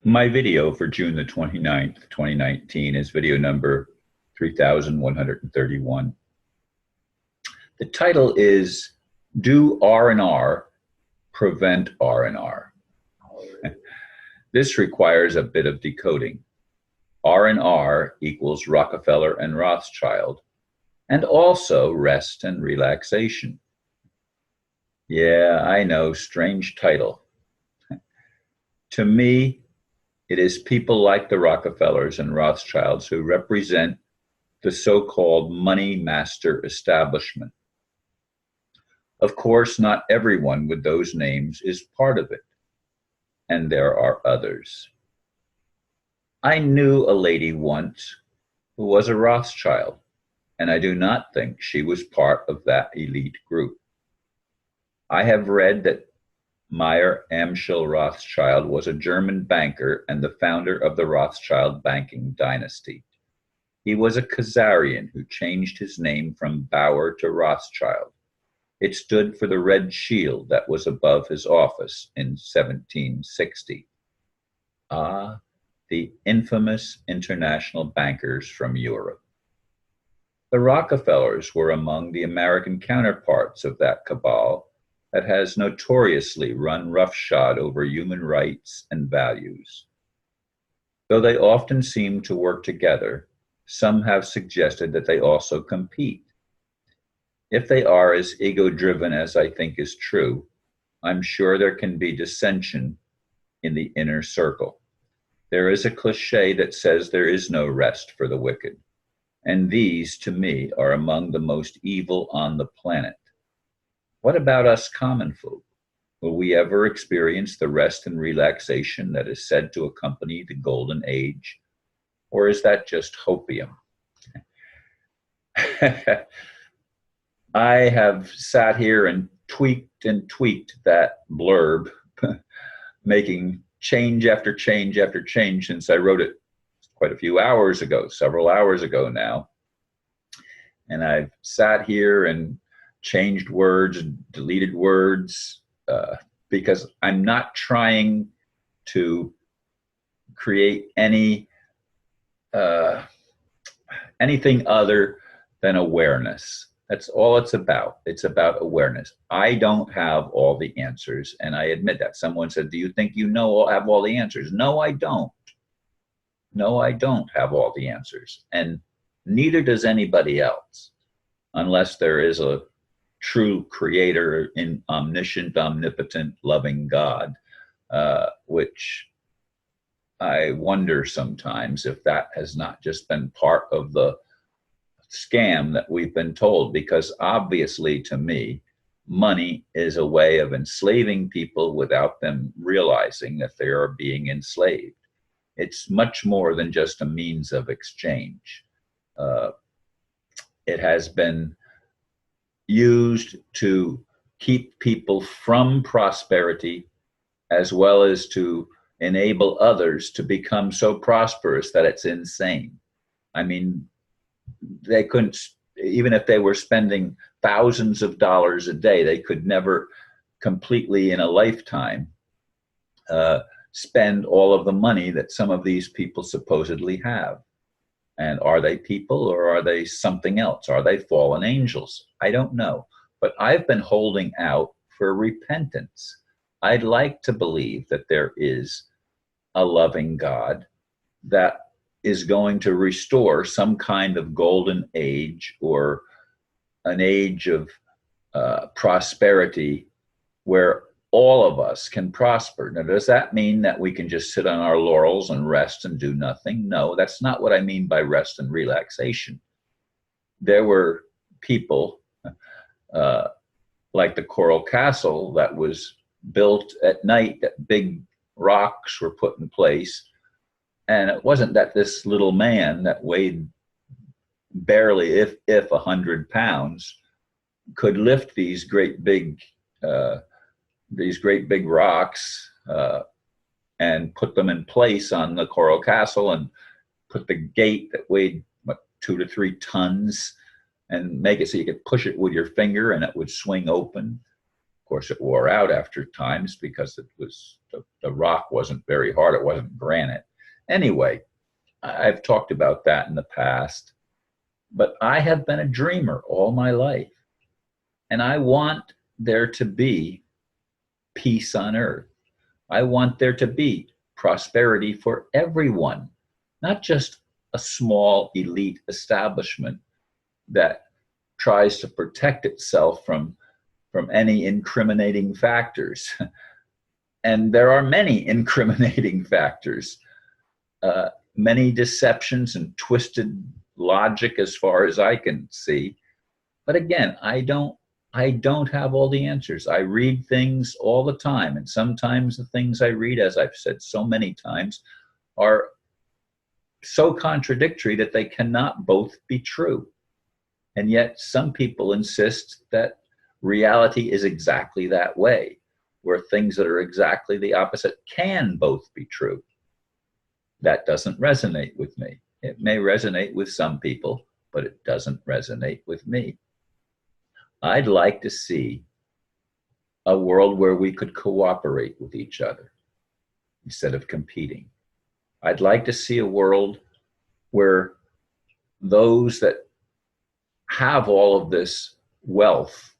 My video for June the 29th, 2019 is video number 3131. The title is Do R&R Prevent R&R? This requires a bit of decoding. R&R equals Rockefeller and Rothschild, and also rest and relaxation. Yeah, I know, strange title. To me, it is people like the Rockefellers and Rothschilds who represent the so-called money master establishment. Of course, not everyone with those names is part of it, and there are others. I knew a lady once who was a Rothschild, and I do not think she was part of that elite group. I have read that Mayer Amschel Rothschild was a German banker and the founder of the Rothschild banking dynasty. He was a Khazarian who changed his name from Bauer to Rothschild. It stood for the red shield that was above his office in 1760. Ah, the infamous international bankers from Europe. The Rockefellers were among the American counterparts of that cabal that has notoriously run roughshod over human rights and values. Though they often seem to work together, some have suggested that they also compete. If they are as ego-driven as I think is true, I'm sure there can be dissension in the inner circle. There is a cliché that says there is no rest for the wicked, and these, to me, are among the most evil on the planet. What about us common folk? Will we ever experience the rest and relaxation that is said to accompany the golden age? Or is that just hopium? I have sat here and tweaked that blurb, making change after change after change since I wrote it quite a few hours ago, several hours ago now. And I've sat here and changed words, deleted words, because I'm not trying to create anything other than awareness. That's all it's about. It's about awareness. I don't have all the answers, and I admit that. Someone said, "Do you think you have all the answers?" No, I don't. No, I don't have all the answers, and neither does anybody else, unless there is a true creator in omniscient, omnipotent, loving God, which I wonder sometimes if that has not just been part of the scam that we've been told, because obviously to me, money is a way of enslaving people without them realizing that they are being enslaved. It's much more than just a means of exchange. It has been used to keep people from prosperity, as well as to enable others to become so prosperous that it's insane. I mean, they couldn't, even if they were spending thousands of dollars a day, they could never completely in a lifetime spend all of the money that some of these people supposedly have. And are they people, or are they something else? Are they fallen angels? I don't know. But I've been holding out for repentance. I'd like to believe that there is a loving God that is going to restore some kind of golden age, or an age of prosperity where all of us can prosper. Now, does that mean that we can just sit on our laurels and rest and do nothing? No, that's not what I mean by rest and relaxation. There were people like the Coral Castle that was built at night, that big rocks were put in place. And it wasn't that this little man that weighed barely, if 100 pounds, could lift these great big rocks and put them in place on the Coral Castle, and put the gate that weighed 2 to 3 tons, and make it so you could push it with your finger and it would swing open. course, it wore out after times because it was the rock wasn't very hard. It wasn't granite. Anyway, I've talked about that in the past, but I have been a dreamer all my life, and I want there to be peace on earth. I want there to be prosperity for everyone, not just a small elite establishment that tries to protect itself from any incriminating factors. And there are many incriminating factors, many deceptions and twisted logic as far as I can see. But again, I don't have all the answers. I read things all the time, and sometimes the things I read, as I've said so many times, are so contradictory that they cannot both be true. And yet some people insist that reality is exactly that way, where things that are exactly the opposite can both be true. That doesn't resonate with me. It may resonate with some people, but it doesn't resonate with me. I'd like to see a world where we could cooperate with each other instead of competing. I'd like to see a world where those that have all of this wealth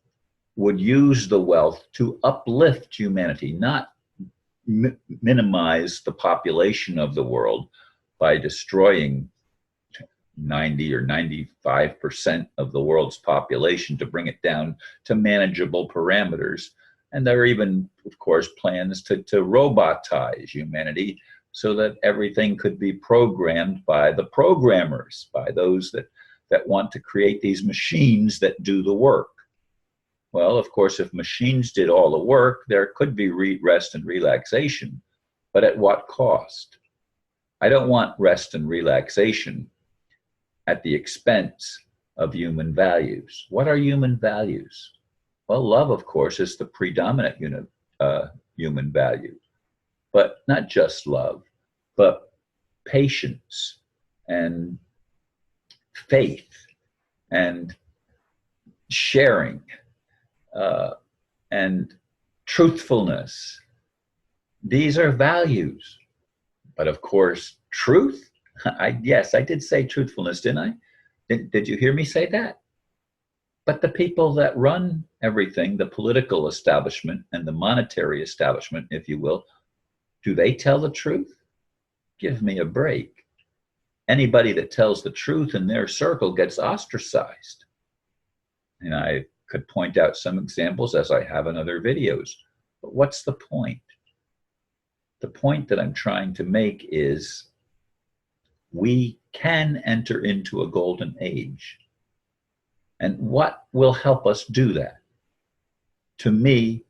would use the wealth to uplift humanity, not minimize the population of the world by destroying 90 or 95% of the world's population to bring it down to manageable parameters. And there are even, of course, plans to robotize humanity so that everything could be programmed by the programmers, by those that want to create these machines that do the work. Well, of course, if machines did all the work, there could be rest and relaxation, but at what cost? I don't want rest and relaxation at the expense of human values. What are human values? Well, love, of course, is the predominant human value, but not just love, but patience and faith and sharing and truthfulness. These are values. But of course, truth, yes, I did say truthfulness, didn't I? Did you hear me say that? But the people that run everything, the political establishment and the monetary establishment, if you will, do they tell the truth? Give me a break. Anybody that tells the truth in their circle gets ostracized. And I could point out some examples as I have in other videos. But what's the point? The point that I'm trying to make is we can enter into a golden age. And what will help us do that? To me,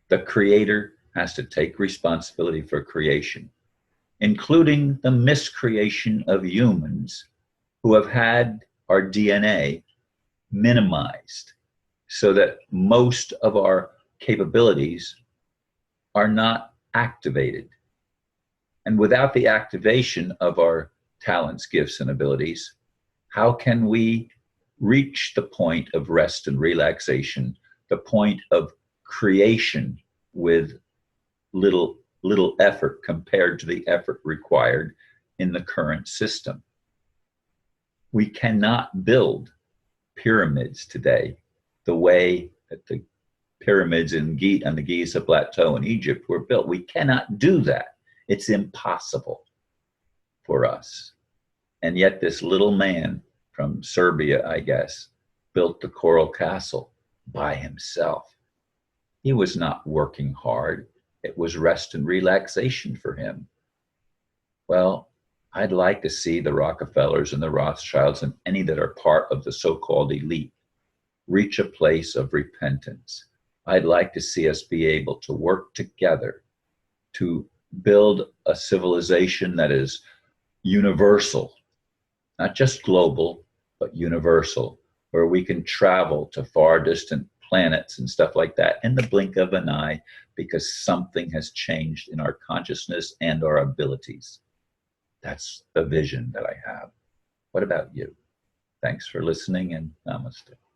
the Creator has to take responsibility for creation, including the miscreation of humans who have had our DNA minimized so that most of our capabilities are not activated. And without the activation of our talents, gifts, and abilities, how can we reach the point of rest and relaxation, the point of creation with little effort compared to the effort required in the current system? We cannot build pyramids today the way that the pyramids on the Giza Plateau in Egypt were built. We cannot do that. It's impossible for us. And yet this little man from Serbia, I guess, built the Coral Castle by himself. He was not working hard. It was rest and relaxation for him. Well, I'd like to see the Rockefellers and the Rothschilds and any that are part of the so-called elite reach a place of repentance. I'd like to see us be able to work together to build a civilization that is universal, not just global, but universal, where we can travel to far distant planets and stuff like that in the blink of an eye because something has changed in our consciousness and our abilities. That's the vision that I have. What about you? Thanks for listening, and namaste.